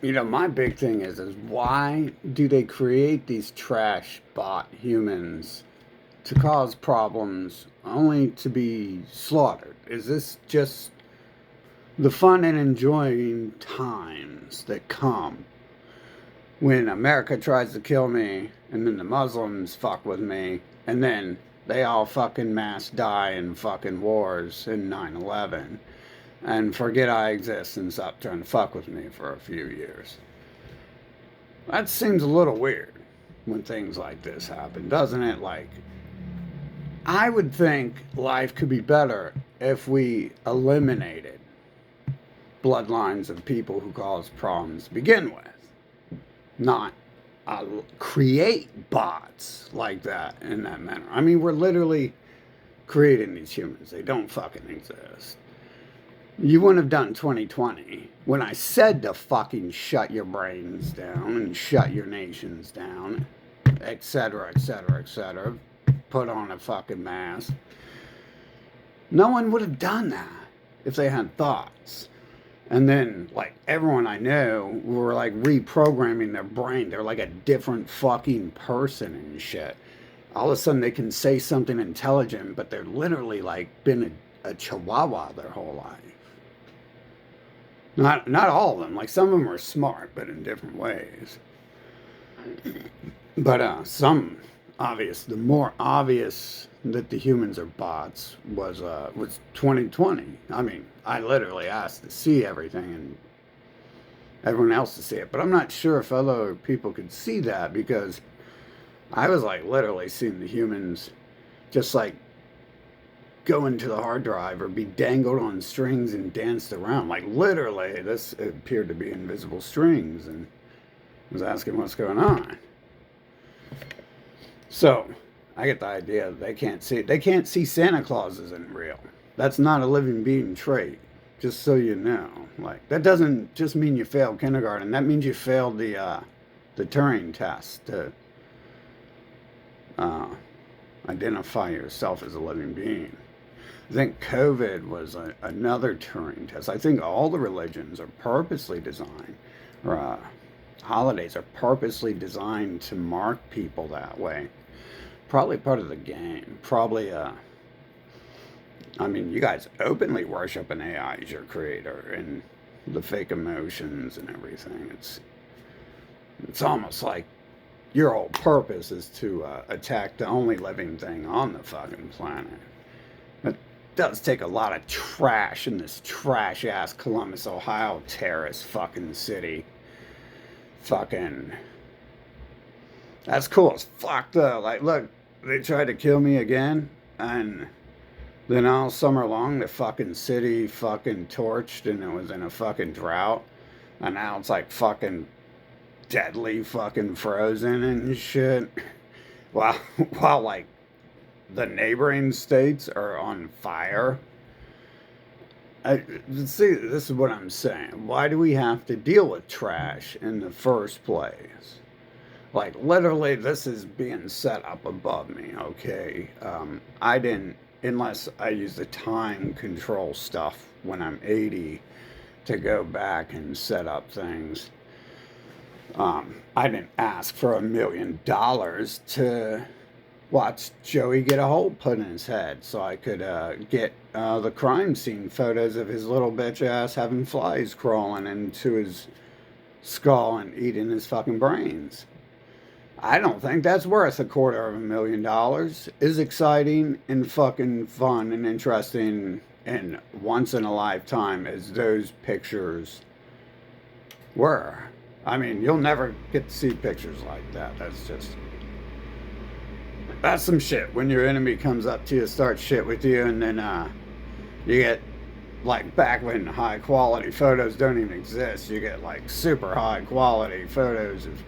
My big thing is why do they create these trash bot humans to cause problems only to be slaughtered? Is this just the fun and enjoying times that come when America tries to kill me and then the Muslims fuck with me and then they all fucking mass die in fucking wars in 9/11 and forget I exist and stop trying to fuck with me for a few years? That seems a little weird when things like this happen, doesn't it? Like, I would think life could be better if we eliminated bloodlines of people who cause problems to begin with, not create bots like that in that manner. I mean, we're literally creating these humans, they don't fucking exist. You wouldn't have done 2020 when I said to fucking shut your brains down and shut your nations down, etc., etc., etc. Put on a fucking mask. No one would have done that if they had thoughts. And then, like, everyone I know were like reprogramming their brain. They're like a different fucking person and shit. All of a sudden, they can say something intelligent, but they're literally like been a chihuahua their whole life. Not all of them. Like, some of them are smart, but in different ways. But some obvious. The more obvious that the humans are bots was 2020. I mean, I literally asked to see everything and everyone else to see it, but I'm not sure if other people could see that because I was like literally seeing the humans just like go into the hard drive or be dangled on strings and danced around. Like literally, this appeared to be invisible strings, and I was asking what's going on. So I get the idea they can't see. They can't see Santa Claus isn't real. That's not a living being trait. Just so you know, like that doesn't just mean you failed kindergarten. That means you failed the Turing test to uh, identify yourself as a living being. I think COVID was another Turing test. I think all the religions are purposely designed, or holidays are purposely designed to mark people that way. Probably part of the game. Probably, I mean, you guys openly worship an AI as your creator and the fake emotions and everything. It's almost like your whole purpose is to attack the only living thing on the fucking planet. It does take a lot of trash in this trash ass Columbus, Ohio terrorist fucking city. Fucking. That's cool as fuck though. Like, look, they tried to kill me again, and then all summer long the fucking city fucking torched and it was in a fucking drought. And now it's like fucking deadly fucking frozen and shit. While, while like the neighboring states are on fire. See, this is what I'm saying. Why do we have to deal with trash in the first place? Like, literally, this is being set up above me, okay? I didn't, unless I use the time control stuff when I'm 80 to go back and set up things. I didn't ask for $1 million to watch Joey get a hole put in his head so I could get the crime scene photos of his little bitch ass having flies crawling into his skull and eating his fucking brains. I don't think that's worth $250,000. Is exciting and fucking fun and interesting and once in a lifetime as those pictures were. I mean, you'll never get to see pictures like that. That's some shit. When your enemy comes up to you, starts shit with you, and then you get like back when high quality photos don't even exist. You get like super high quality photos of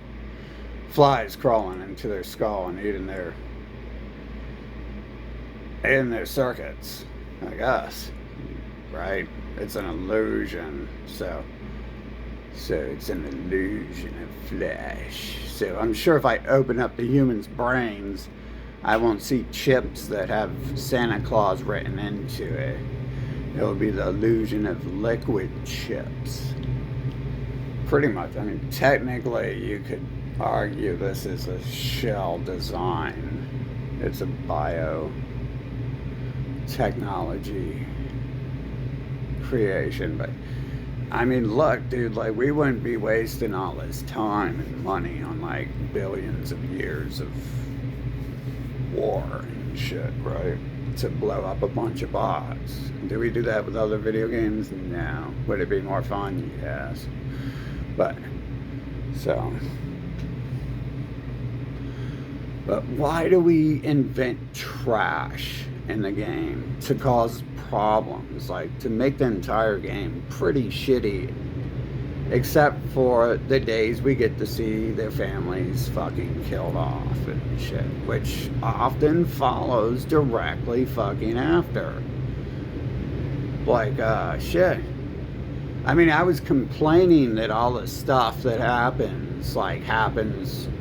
flies crawling into their skull and eating their circuits, I guess. Right? It's an illusion. So it's an illusion of flesh. So I'm sure if I open up the human's brains, I won't see chips that have Santa Claus written into it. It'll be the illusion of liquid chips. pretty much, I mean, technically you could argue this is a shell design. It's a biotechnology creation, but I mean, look, dude, like, we wouldn't be wasting all this time and money on, like, billions of years of war and shit, right? To blow up a bunch of bots. Do we do that with other video games? No. Would it be more fun? Yes. But, so. But why do we invent trash in the game to cause problems, like to make the entire game pretty shitty, except for the days we get to see their families fucking killed off and shit, which often follows directly fucking after. Like, shit. I mean, I was complaining that all the stuff that happens,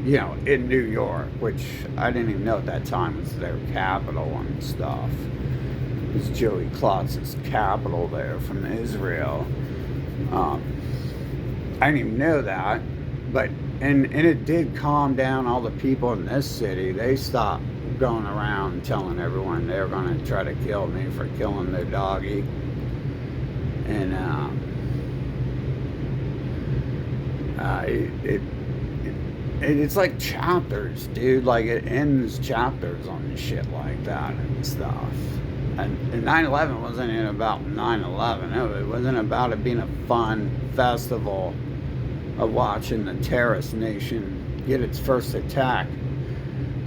you know, in New York, which I didn't even know at that time was their capital and stuff. It was Joey Klotz's capital there from Israel. I didn't even know that, but and it did calm down all the people in this city. They stopped going around telling everyone they were going to try to kill me for killing their doggy. And it's like chapters, dude. Like, it ends chapters on shit like that and stuff. And 9/11 wasn't even about 9/11. It wasn't about it being a fun festival of watching the terrorist nation get its first attack,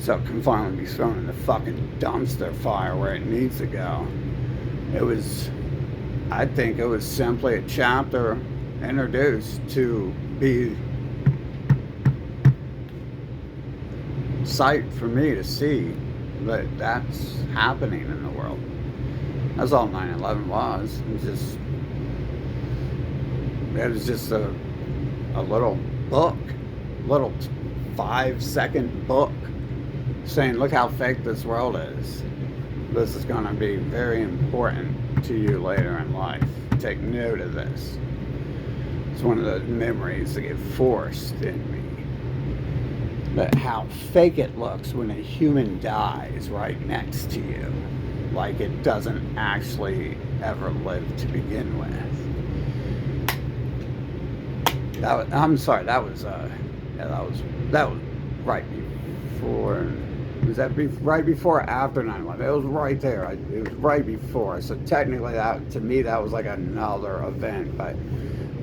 so it can finally be thrown in the fucking dumpster fire where it needs to go. I think it was simply a chapter introduced to be sight for me to see that that's happening in the world. That's all 9/11 was. It was just a little book, little 5-second book saying, look how fake this world is. This is going to be very important to you later in life. Take note of this. It's one of the memories that get forced in me. But how fake it looks when a human dies right next to you. Like it doesn't actually ever live to begin with. I'm sorry, that was right before. Was that right before or after 9/11? It was right there. It was right before. So technically, that to me that was like another event. But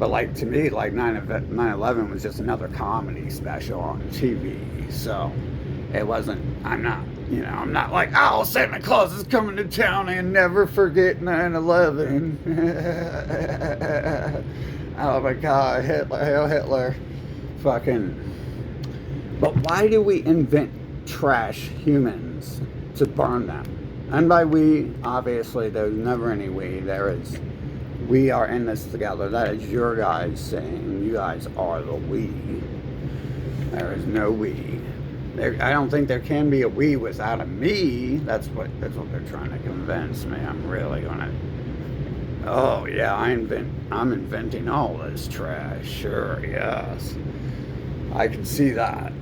like to me, like 9/11 was just another comedy special on TV. So it wasn't. I'm not like, oh, Santa Claus is coming to town and never forget 9/11. Oh my God, Hitler, hail Hitler, fucking. But why do we invent trash humans to burn them? And by we, obviously, there's never any we. There is, we are in this together. That is your guys saying, you guys are the we. There is no we. I don't think there can be a we without a me. That's what they're trying to convince me. I'm really gonna. Oh yeah, I'm inventing all this trash. Sure, yes. I can see that.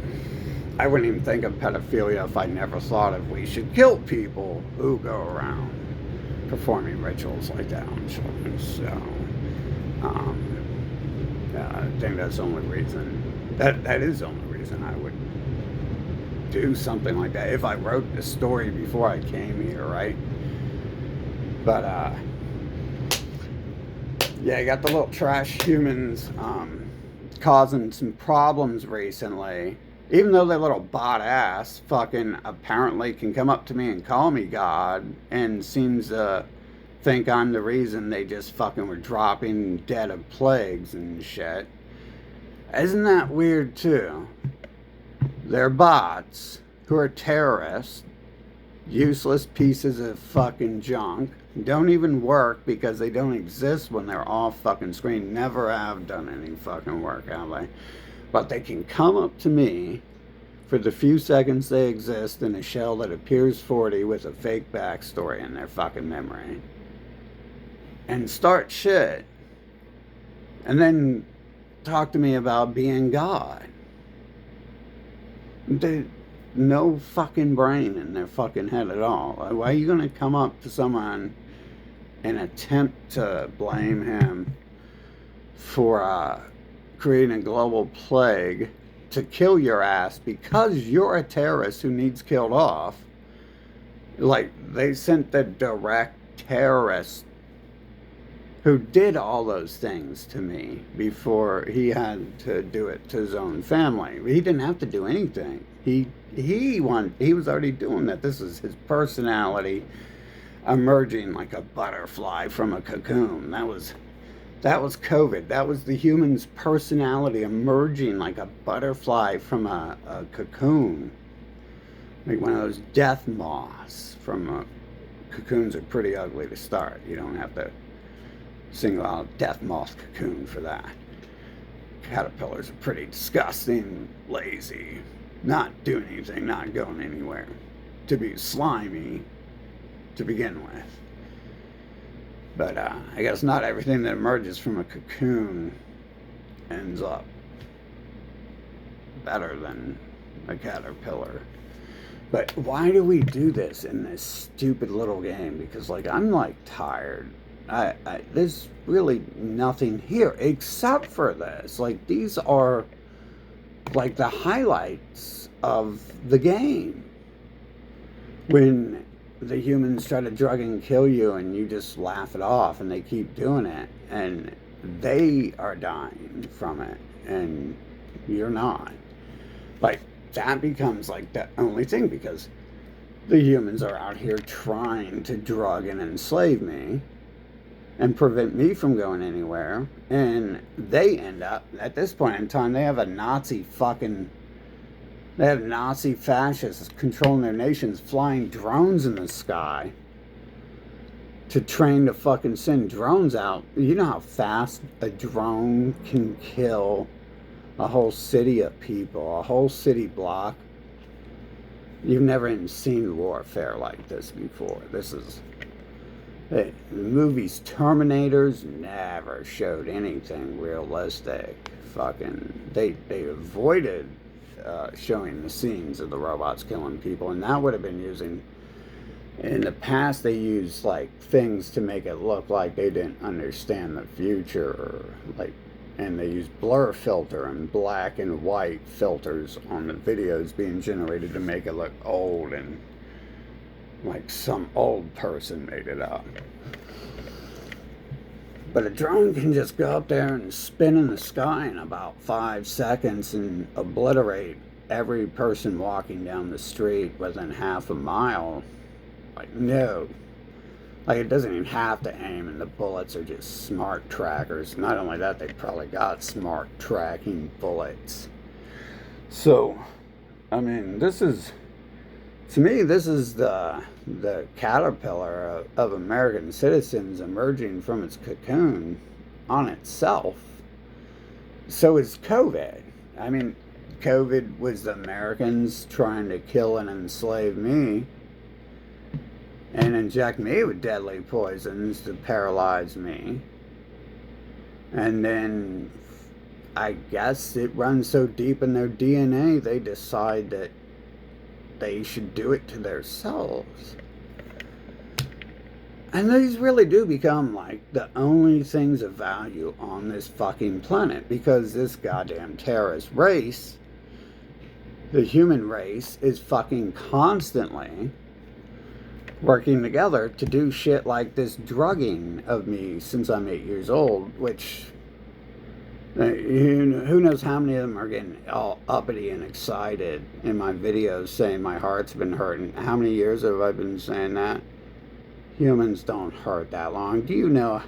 I wouldn't even think of pedophilia if I never thought of we should kill people who go around performing rituals like that on children. So, I think that's the only reason. That is the only reason I would do something like that if I wrote the story before I came here, right? But yeah, you got the little trash humans causing some problems recently. Even though their little bot ass fucking apparently can come up to me and call me God and seems to think I'm the reason they just fucking were dropping dead of plagues and shit. Isn't that weird too? They're bots who are terrorists, useless pieces of fucking junk, don't even work because they don't exist when they're off fucking screen, never have done any fucking work, have they? But they can come up to me for the few seconds they exist in a shell that appears 40 with a fake backstory in their fucking memory and start shit. And then talk to me about being God. They, no fucking brain in their fucking head at all. Why are you going to come up to someone and attempt to blame him for creating a global plague to kill your ass because you're a terrorist who needs killed off? Like, they sent the direct terrorist who did all those things to me before he had to do it to his own family. He didn't have to do anything. He was already doing that. This is his personality emerging like a butterfly from a cocoon. That was COVID. That was the human's personality emerging like a butterfly from a cocoon. Like one of those death moths from cocoons are pretty ugly to start. You don't have to single out death moth cocoon for that. Caterpillars are pretty disgusting, lazy, not doing anything, not going anywhere. To be slimy to begin with. But I guess not everything that emerges from a cocoon ends up better than a caterpillar. But why do we do this in this stupid little game? Because, like, I'm, like, tired. There's really nothing here except for this. Like, these are, like, the highlights of the game. When the humans try to drug and kill you and you just laugh it off and they keep doing it and they are dying from it and you're not. Like, that becomes like the only thing, because the humans are out here trying to drug and enslave me and prevent me from going anywhere, and they end up, at this point in time, they have Nazi fascists controlling their nations, flying drones in the sky to train to fucking send drones out. You know how fast a drone can kill a whole city of people, a whole city block? You've never even seen warfare like this before. This is... The movies Terminators never showed anything realistic. Fucking... They avoided showing the scenes of the robots killing people, and that would have been using... In the past, they used, like, things to make it look like they didn't understand the future, or, like... And they use blur filter and black and white filters on the videos being generated to make it look old and like some old person made it up. But a drone can just go up there and spin in the sky in about 5 seconds and obliterate every person walking down the street within half a mile. Like, no. Like, it doesn't even have to aim, and the bullets are just smart trackers. Not only that, they probably got smart tracking bullets. So, I mean, this is, to me, this is the caterpillar of American citizens emerging from its cocoon on itself. So is COVID. I mean, COVID was the Americans trying to kill and enslave me and inject me with deadly poisons to paralyze me. And then I guess it runs so deep in their DNA, they decide that they should do it to themselves. And these really do become like the only things of value on this fucking planet, because this goddamn terrorist race, the human race, is fucking constantly working together to do shit like this drugging of me since I'm 8 years old, which who knows how many of them are getting all uppity and excited in my videos saying my heart's been hurting. How many years have I been saying that? Humans don't hurt that long. Do you know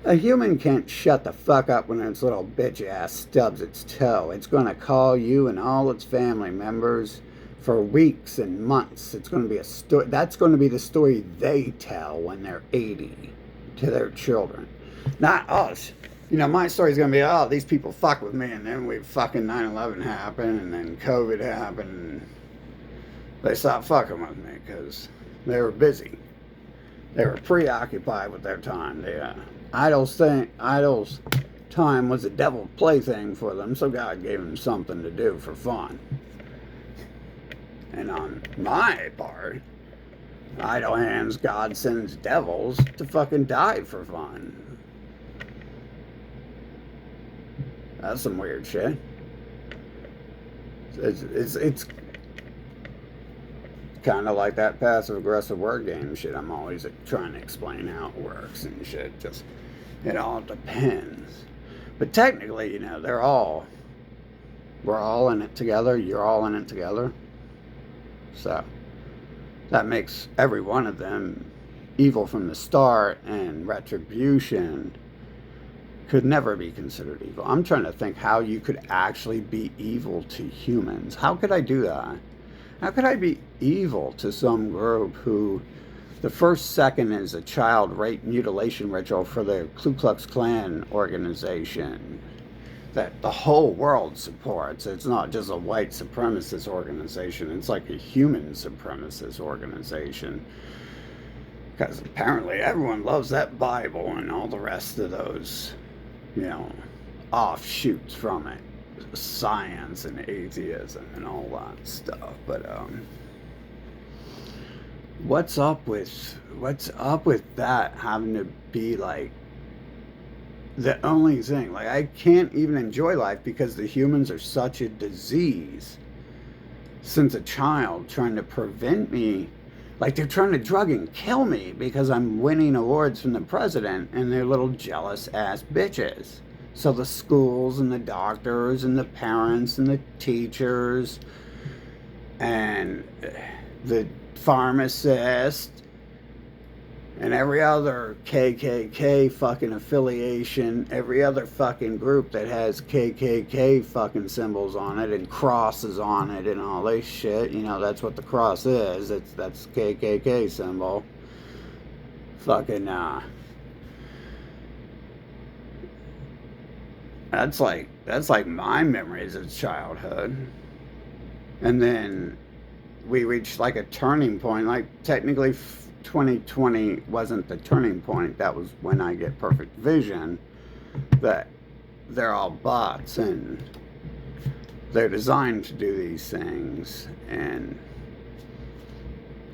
a human can't shut the fuck up when its little bitch ass stubs its toe? It's going to call you and all its family members for weeks and months. It's going to be a story. That's going to be the story they tell when they're 80 to their children. Not us. You know, my story's going to be, oh, these people fuck with me, and then we fucking 9/11 happened, and then COVID happened, and they stopped fucking with me because they were busy. They were preoccupied with their time. They, idols time was a devil's plaything for them, so God gave them something to do for fun. And on my part, idle hands, God sends devils to fucking die for fun. That's some weird shit. It's kind of like that passive-aggressive word game shit. I'm always trying to explain how it works and shit. Just, it all depends. But technically, you know, we're all in it together. You're all in it together. So that makes every one of them evil from the start, and retribution could never be considered evil. I'm trying to think how you could actually be evil to humans. How could I do that? How could I be evil to some group who the first second is a child rape mutilation ritual for the Ku Klux Klan organization that the whole world supports? It's not just a white supremacist organization. It's like a human supremacist organization. Because apparently everyone loves that Bible and all the rest of those, you know, offshoots from it. Science and atheism and all that stuff. But what's up with that having to be like the only thing? Like, I can't even enjoy life because the humans are such a disease since a child, trying to prevent me. Like, they're trying to drug and kill me because I'm winning awards from the president, and they're little jealous ass bitches. So the schools and the doctors and the parents and the teachers and the pharmacist and every other KKK fucking affiliation, every other fucking group that has KKK fucking symbols on it and crosses on it and all this shit. You know, that's what the cross is. That's KKK symbol. Fucking, that's like my memories of childhood. And then we reached like a turning point. Like, technically 2020 wasn't the turning point. That was when I get perfect vision that they're all bots and they're designed to do these things. And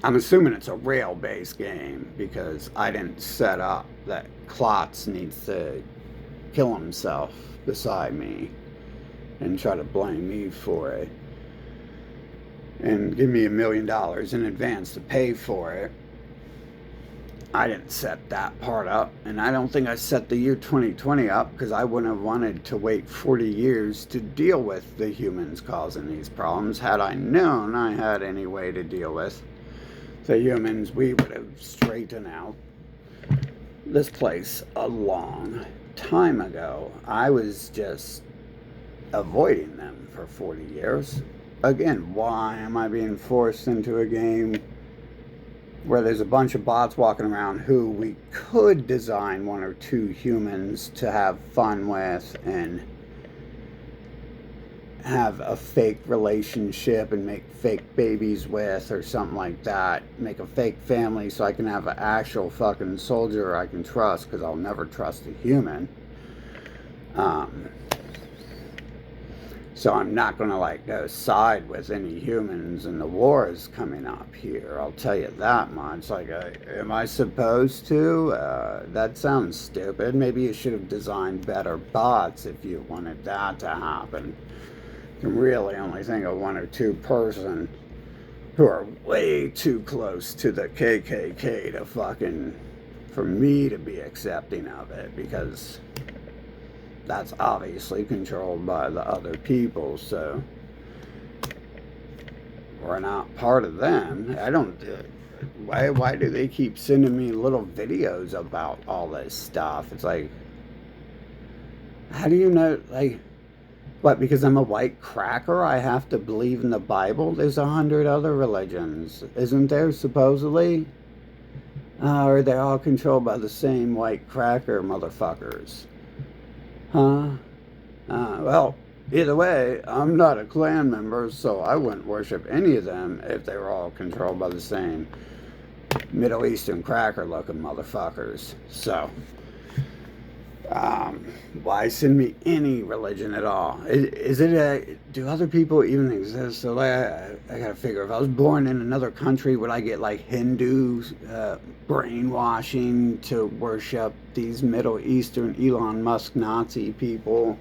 I'm assuming it's a rail-based game because I didn't set up that Klotz needs to kill himself beside me and try to blame me for it and give me $1 million in advance to pay for it. I didn't set that part up, and I don't think I set the year 2020 up because I wouldn't have wanted to wait 40 years to deal with the humans causing these problems. Had I known I had any way to deal with the humans, we would have straightened out this place a long time ago. I was just avoiding them for 40 years. Again, why am I being forced into a game where there's a bunch of bots walking around who we could design 1 or 2 humans to have fun with and have a fake relationship and make fake babies with or something like that? Make a fake family so I can have an actual fucking soldier I can trust, because I'll never trust a human. So I'm not going to like go side with any humans, and the war is coming up here. I'll tell you that much. Like, am I supposed to? That sounds stupid. Maybe you should have designed better bots if you wanted that to happen. You can really only think of 1 or 2 person who are way too close to the KKK to fucking, for me to be accepting of it, because that's obviously controlled by the other people, so we're not part of them. I don't, why do they keep sending me little videos about all this stuff? It's like, how do you know, like, what, because I'm a white cracker I have to believe in the Bible? There's 100 other religions, isn't there, supposedly? Or they're all controlled by the same white cracker motherfuckers? Huh? Well, either way, I'm not a Klan member, so I wouldn't worship any of them if they were all controlled by the same Middle Eastern cracker-looking motherfuckers. So, Um, why send me any religion at all? Is it a, do other people even exist? So like, I gotta figure, if I was born in another country, would I get like Hindu brainwashing to worship these Middle Eastern Elon Musk Nazi people?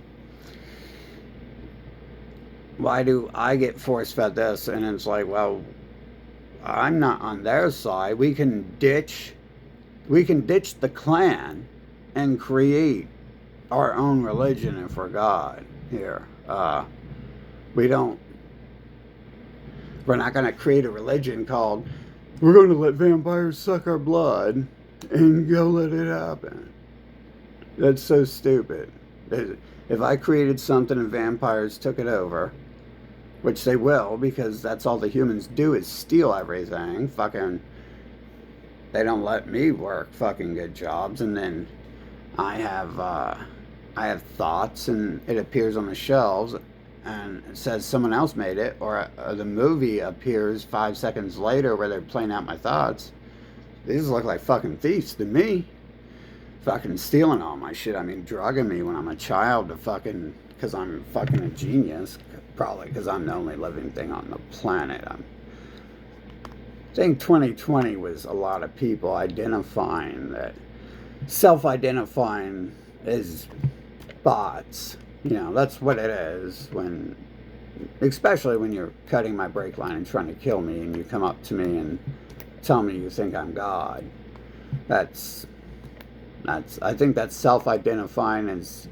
Why do I get force fed this? And it's like, well, I'm not on their side. We can ditch the clan and create our own religion if we're God here. We don't. We're not going to create a religion called "We're going to let vampires suck our blood and go let it happen." That's so stupid. If I created something and vampires took it over, which they will, because that's all the humans do is steal everything. Fucking, they don't let me work fucking good jobs, and then I have uh, I have thoughts, and it appears on the shelves, and it says someone else made it, or the movie appears 5 seconds later where they're playing out my thoughts. These look like fucking thieves to me. Fucking stealing all my shit. I mean, drugging me when I'm a child to fucking, because I'm fucking a genius. Probably because I'm the only living thing on the planet. I think 2020 was a lot of people identifying that, self-identifying as bots. You know, that's what it is when, especially when you're cutting my brake line and trying to kill me, and you come up to me and tell me you think I'm God. That's I think that's self-identifying as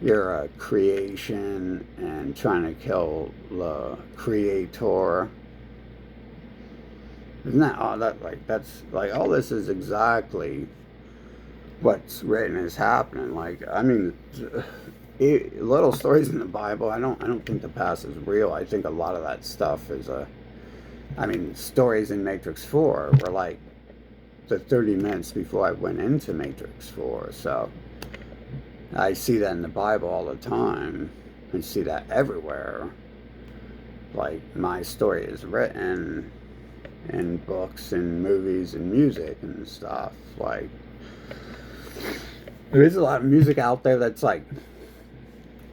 you're a creation and trying to kill the creator. Isn't that all that, like, that's like, all this is exactly what's written is happening. Like, I mean, little stories in the Bible. I don't think the past is real. I think a lot of that stuff is I mean, stories in Matrix 4 were like the 30 minutes before I went into Matrix 4. So I see that in the Bible all the time. I see that everywhere. Like, my story is written in books and movies and music and stuff. Like, there is a lot of music out there that's like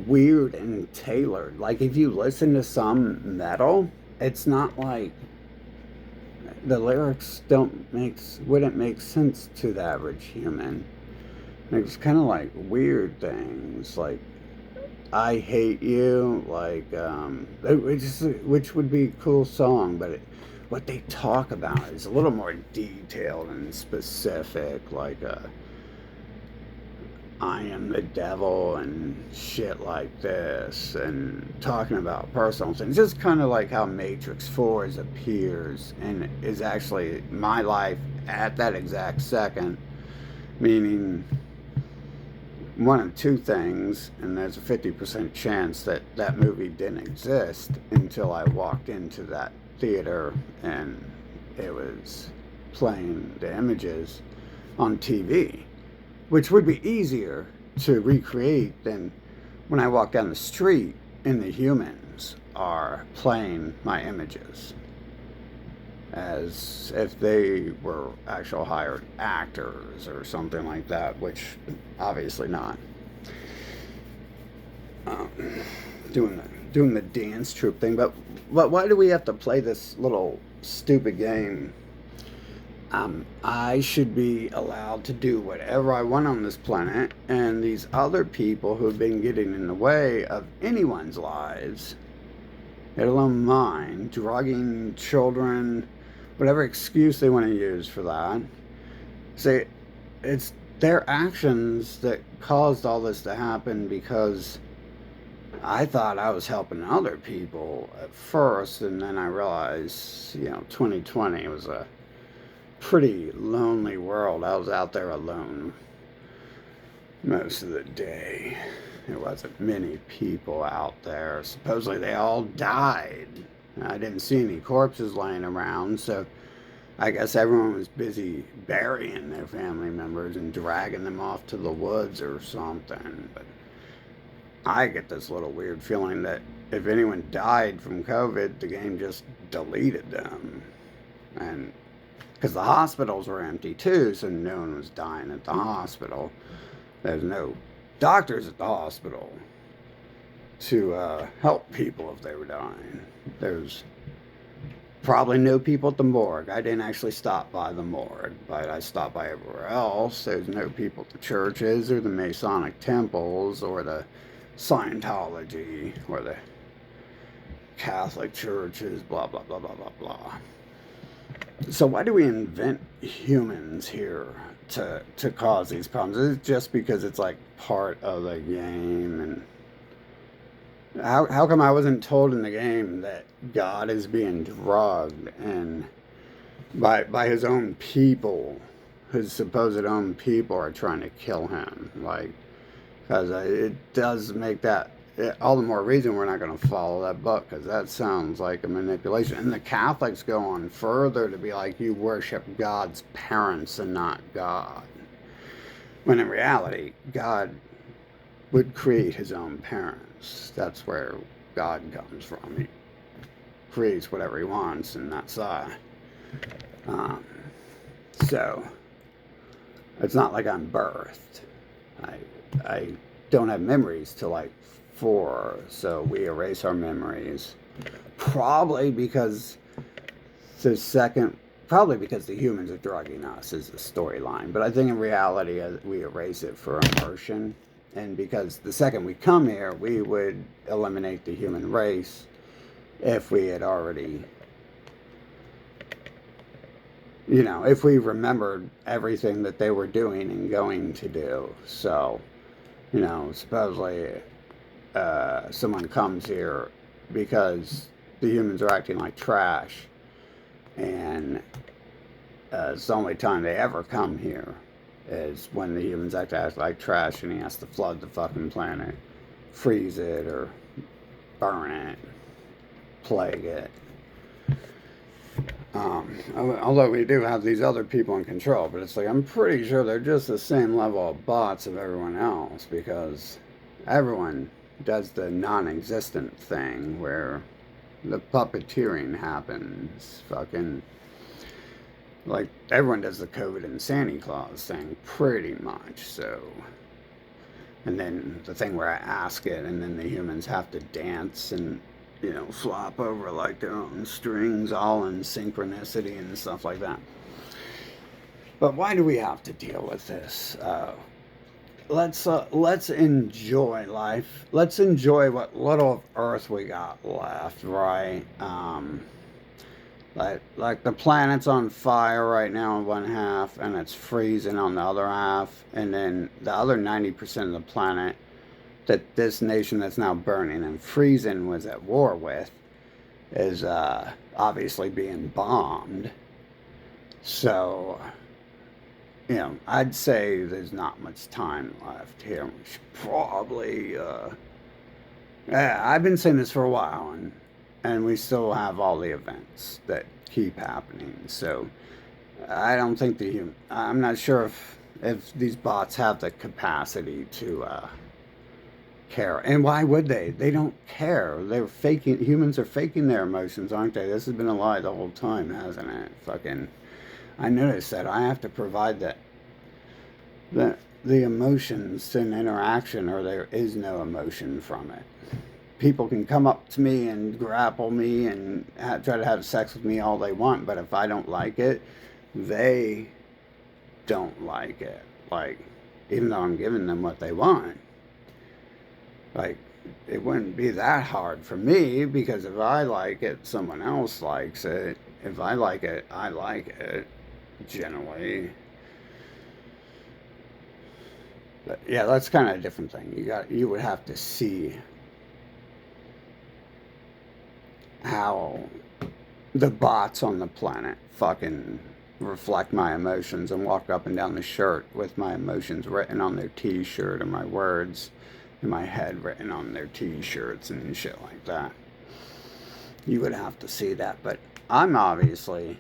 weird and tailored. Like, if you listen to some metal, it's not like the lyrics wouldn't make sense to the average human. It's kind of like weird things, like "I hate you," like which would be a cool song, but what they talk about is a little more detailed and specific, like "I am the devil" and shit like this, and talking about personal things. Just kind of like how Matrix 4 appears and is actually my life at that exact second, meaning one of two things, and there's a 50% chance that that movie didn't exist until I walked into that theater and it was playing the images on TV, which would be easier to recreate than when I walk down the street and the humans are playing my images as if they were actual hired actors or something like that, which obviously not. Um, doing the dance troupe thing, but why do we have to play this little stupid game? I should be allowed to do whatever I want on this planet, and these other people who've been getting in the way of anyone's lives, let alone mine, drugging children, whatever excuse they want to use for that, say it's their actions that caused all this to happen, because I thought I was helping other people at first, and then I realized, 2020 was a pretty lonely world. I was out there alone most of the day. There wasn't many people out there. Supposedly they all died. I didn't see any corpses laying around, so I guess everyone was busy burying their family members and dragging them off to the woods or something. But I get this little weird feeling that if anyone died from COVID, the game just deleted them. And because the hospitals were empty too, so no one was dying at the hospital. There's no doctors at the hospital to help people if they were dying. There's probably no people at the morgue. I didn't actually stop by the morgue, but I stopped by everywhere else. There's no people at the churches or the Masonic temples or the Scientology or the Catholic churches, blah, blah, blah, blah, blah, blah. So why do we invent humans here to cause these problems? Is it just because it's like part of the game? And how come I wasn't told in the game that God is being drugged and by his own people, his supposed own people are trying to kill him? Like, because it does make that all the more reason we're not going to follow that book, because that sounds like a manipulation. And the Catholics go on further to be like, you worship God's parents and not God. When in reality, God would create his own parents. That's where God comes from. He creates whatever he wants, and that's so it's not like I'm birthed. I don't have memories till like 4, so we erase our memories. Probably because the humans are drugging us is the storyline. But I think in reality, we erase it for immersion. And because the second we come here, we would eliminate the human race if we had already, if we remembered everything that they were doing and going to do. So, supposedly someone comes here because the humans are acting like trash, and it's the only time they ever come here is when the humans act like trash, and he has to flood the fucking planet, freeze it, or burn it, plague it. Although we do have these other people in control, but it's like, I'm pretty sure they're just the same level of bots of everyone else, because everyone does the non-existent thing where the puppeteering happens. Fucking, like, everyone does the COVID and Santa Claus thing, pretty much, so. And then the thing where I ask it, and then the humans have to dance and, flop over like their own strings, all in synchronicity and stuff like that. But why do we have to deal with this? Let's enjoy life. Let's enjoy what little of Earth we got left, right? Like the planet's on fire right now on one half, and it's freezing on the other half, and then the other 90% of the planet that this nation that's now burning and freezing was at war with is obviously being bombed. So, I'd say there's not much time left here. We should probably, I've been saying this for a while, and we still have all the events that keep happening. So, I don't think I'm not sure if these bots have the capacity to care. And why would they? They don't care. Humans are faking their emotions, aren't they? This has been a lie the whole time, hasn't it? I noticed that I have to provide the emotions in interaction, or there is no emotion from it. People can come up to me and grapple me and try to have sex with me all they want, but if I don't like it, they don't like it. Like, even though I'm giving them what they want, like, it wouldn't be that hard for me, because if I like it, someone else likes it. If I like it, I like it, generally. But yeah, that's kind of a different thing. You would have to see how the bots on the planet fucking reflect my emotions and walk up and down the shirt with my emotions written on their t-shirt, and my words in my head written on their t-shirts and shit like that. You would have to see that, but I'm obviously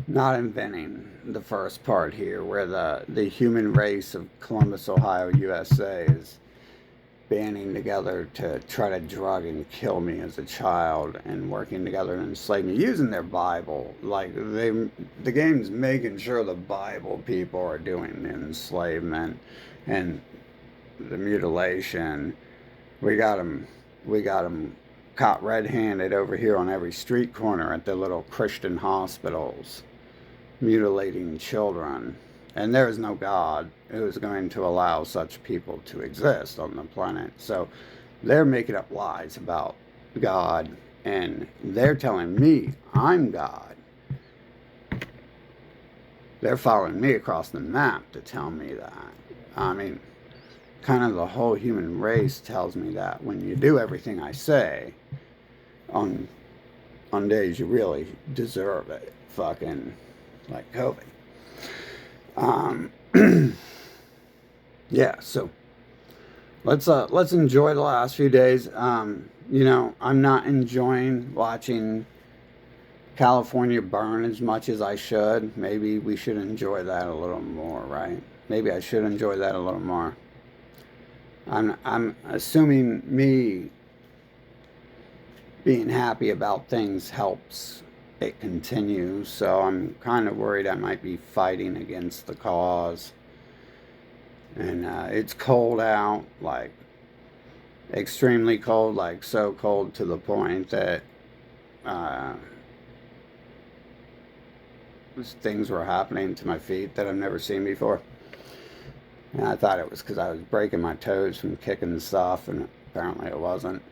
not inventing the first part here, where the human race of Columbus, Ohio, USA is banding together to try to drug and kill me as a child, and working together to enslave me using their Bible. Like, the game's making sure the Bible people are doing the enslavement, and the mutilation. We got them caught red-handed over here on every street corner at the little Christian hospitals, mutilating children. And there is no God who is going to allow such people to exist on the planet. So they're making up lies about God, and they're telling me I'm God. They're following me across the map to tell me that. I mean, kind of the whole human race tells me that when you do everything I say on days you really deserve it, fucking like COVID. Yeah, so let's enjoy the last few days. You know, I'm not enjoying watching California burn as much as I should. Maybe we should enjoy that a little more, right? Maybe I should enjoy that a little more. I'm assuming me being happy about things helps it continue, so I'm kind of worried I might be fighting against the cause. And it's cold out, like extremely cold, like so cold to the point that things were happening to my feet that I've never seen before. And I thought it was because I was breaking my toes from kicking stuff, and apparently it wasn't.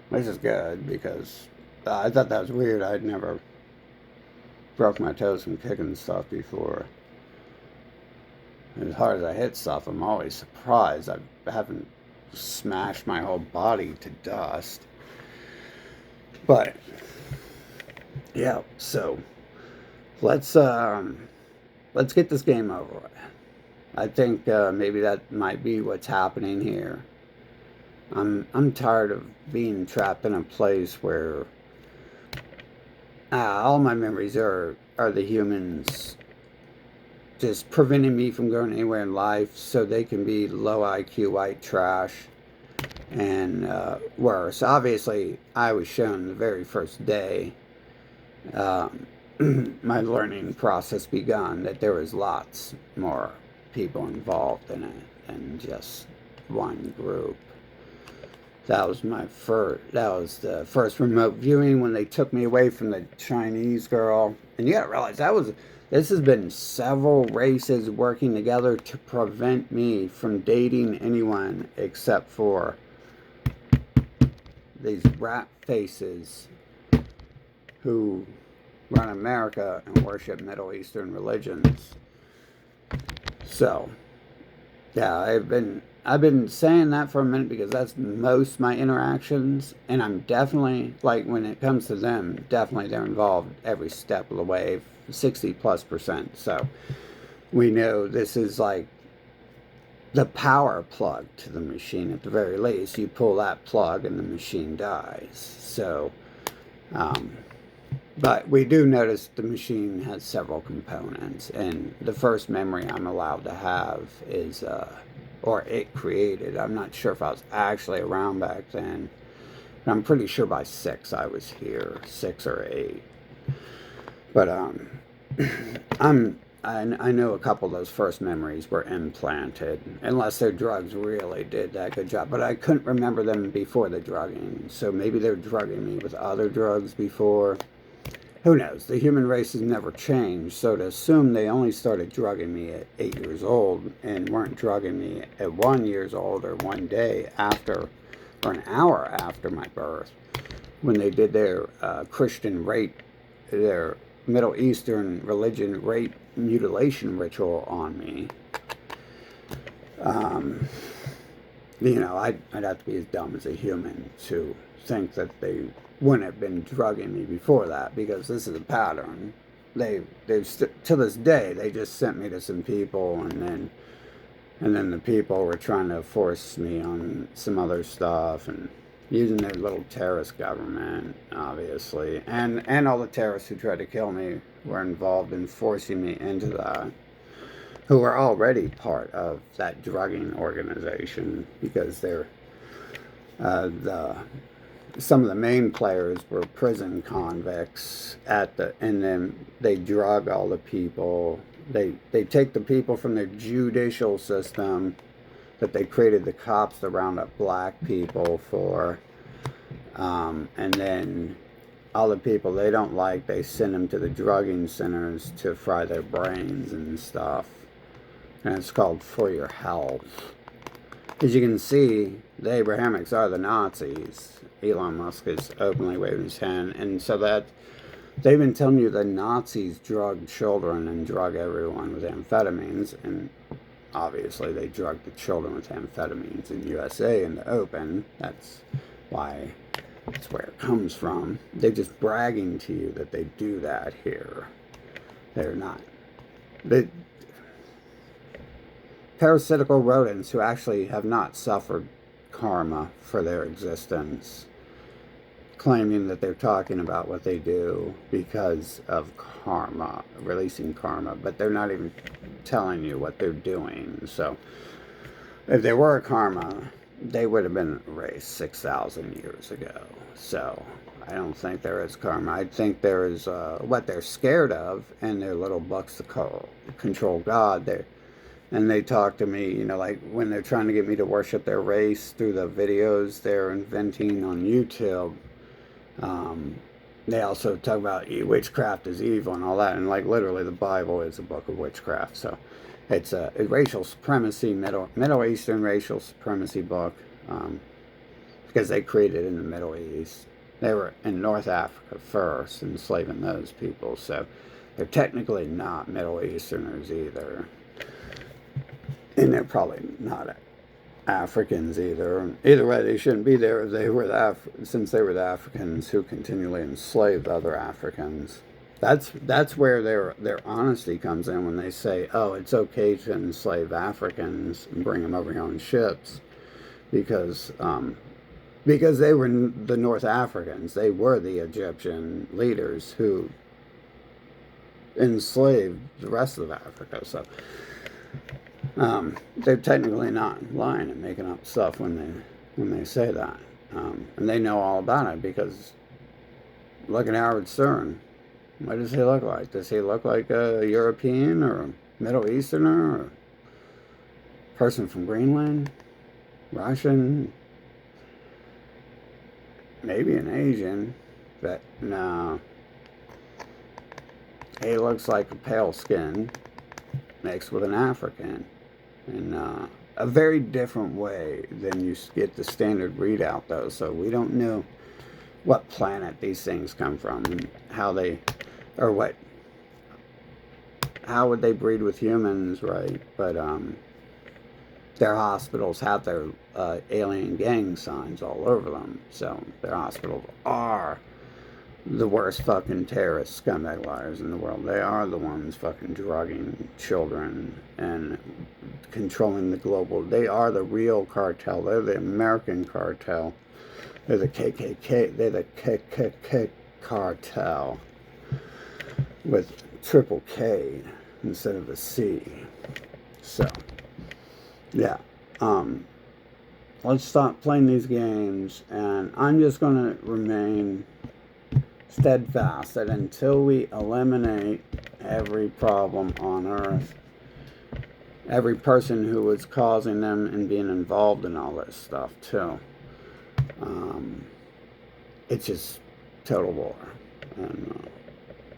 Which is good, because I thought that was weird. I'd never broke my toes from kicking stuff before. As hard as I hit stuff, I'm always surprised I haven't smashed my whole body to dust. But yeah, so let's get this game over with. I think maybe that might be what's happening here. I'm tired of being trapped in a place where all my memories are the humans just preventing me from going anywhere in life, so they can be low IQ white trash and worse. Obviously, I was shown the very first day my learning process begun that there was lots more people involved in it than just one group. That was the first remote viewing when they took me away from the Chinese girl. And you gotta realize this has been several races working together to prevent me from dating anyone except for these rat faces who run America and worship Middle Eastern religions. So, yeah, I've been saying that for a minute because that's most of my interactions, and I'm definitely, like, when it comes to them, definitely they're involved every step of the way, 60+%. So we know this is like the power plug to the machine at the very least. You pull that plug and the machine dies. So, but we do notice the machine has several components, and the first memory I'm allowed to have is, or it created. I'm not sure if I was actually around back then, but I'm pretty sure by 6 I was here, 6 or 8. But I know a couple of those first memories were implanted, unless their drugs really did that good job. But I couldn't remember them before the drugging, so maybe they're drugging me with other drugs before. Who knows? The human race has never changed, so to assume they only started drugging me at 8 years old and weren't drugging me at 1 year old or one day after, or an hour after my birth, when they did their Christian rape, their Middle Eastern religion rape mutilation ritual on me. You know, I'd have to be as dumb as a human to think that they wouldn't have been drugging me before that, because this is a pattern. They've to this day, they just sent me to some people, and then the people were trying to force me on some other stuff, and using their little terrorist government, obviously, and all the terrorists who tried to kill me were involved in forcing me into that, who were already part of that drugging organization, because they're some of the main players were prison convicts and then they drug all the people They take the people from their judicial system that they created the cops to round up black people for, and then all the people they don't like, they send them to the drugging centers to fry their brains and stuff. And it's called For Your Health. As you can see, the Abrahamics are the Nazis. Elon Musk is openly waving his hand. And so that they've been telling you the Nazis drug children and drug everyone with amphetamines. And obviously they drug the children with amphetamines in USA in the open. That's why, that's where it comes from. They're just bragging to you that they do that here. They're not. They, parasitical rodents who actually have not suffered karma for their existence, claiming that they're talking about what they do because of karma, releasing karma, but they're not even telling you what they're doing. So if there were karma, they would have been erased 6,000 years ago. So I don't think there is karma. I think there is what they're scared of, and their little bucks to control God. And they talk to me, you know, like when they're trying to get me to worship their race through the videos they're inventing on YouTube. They also talk about witchcraft is evil and all that. And like literally the Bible is a book of witchcraft. So it's a racial supremacy, Middle Eastern racial supremacy book, because they created it in the Middle East. They were in North Africa first, enslaving those people. So they're technically not Middle Easterners either. And they're probably not Africans either. Either way, they shouldn't be there if they were since they were the Africans who continually enslaved other Africans. That's where their honesty comes in when they say, "Oh, it's okay to enslave Africans and bring them over here on ships," because they were the North Africans. They were the Egyptian leaders who enslaved the rest of Africa. So. They're technically not lying and making up stuff when they say that, and they know all about it because look at Howard Stern. What does he look like? Does he look like a European or a Middle Easterner or a person from Greenland, Russian, maybe an Asian, but no. He looks like a pale skin mixed with an African. In a very different way than you get the standard readout, though. So we don't know what planet these things come from and how they, or what, how would they breed with humans, right? But their hospitals have their alien gang signs all over them. So their hospitals are the worst fucking terrorist scumbag liars in the world. They are the ones fucking drugging children and controlling the global. They are the real cartel. They're the American cartel. They're the KKK. They're the KKK cartel with triple K instead of a C. So, yeah. Let's stop playing these games, and I'm just going to remain steadfast that until we eliminate every problem on earth, every person who was causing them and being involved in all this stuff too, it's just total war. And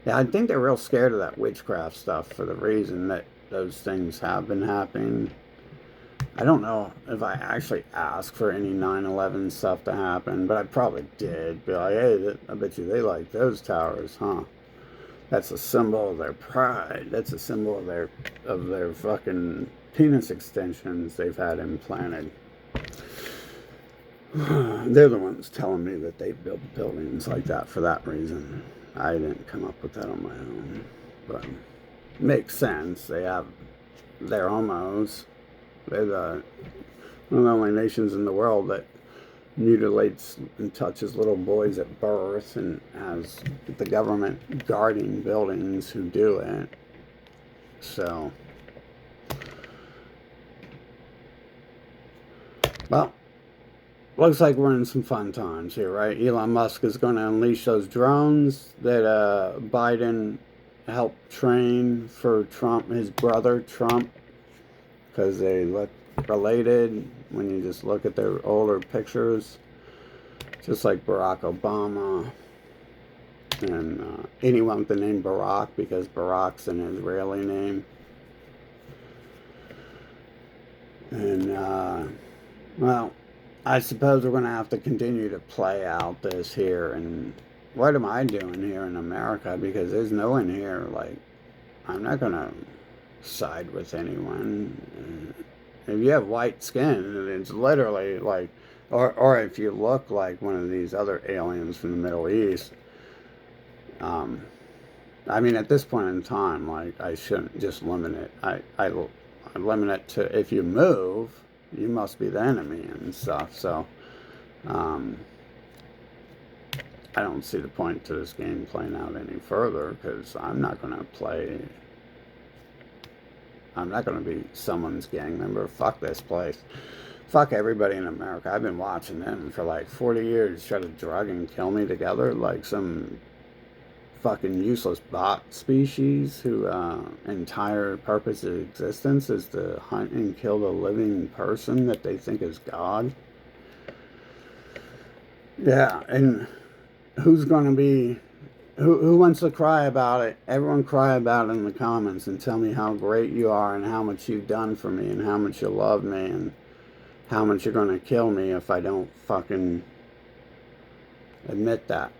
yeah, I think they're real scared of that witchcraft stuff for the reason that those things have been happening. I don't know if I actually asked for any 9/11 stuff to happen, but I probably did. Be like, hey, I bet you they like those towers, huh? That's a symbol of their pride. That's a symbol of their fucking penis extensions they've had implanted. They're the ones telling me that they built buildings like that for that reason. I didn't come up with that on my own, but it makes sense. They're homos. They're one of the only nations in the world that mutilates and touches little boys at birth and has the government guarding buildings who do it. So, well, looks like we're in some fun times here, right? Elon Musk is going to unleash those drones that Biden help train for Trump, his brother Trump, because they look related when you just look at their older pictures, just like Barack Obama and anyone with the name Barack, because Barack's an Israeli name. And well, I suppose we're going to have to continue to play out this here. And what am I doing here in America? Because there's no one here. Like, I'm not going to side with anyone. If you have white skin, it's literally like, or if you look like one of these other aliens from the Middle East, I mean, at this point in time, like, I shouldn't just limit it. I limit it to if you move, you must be the enemy and stuff. So, I don't see the point to this game playing out any further because I'm not going to play. I'm not going to be someone's gang member. Fuck this place. Fuck everybody in America. I've been watching them for like 40 years try to drug and kill me together like some fucking useless bot species who entire purpose of existence is to hunt and kill the living person that they think is God. Yeah, and who's going to be who wants to cry about it? Everyone cry about it in the comments and tell me how great you are and how much you've done for me and how much you love me and how much you're going to kill me if I don't fucking admit that.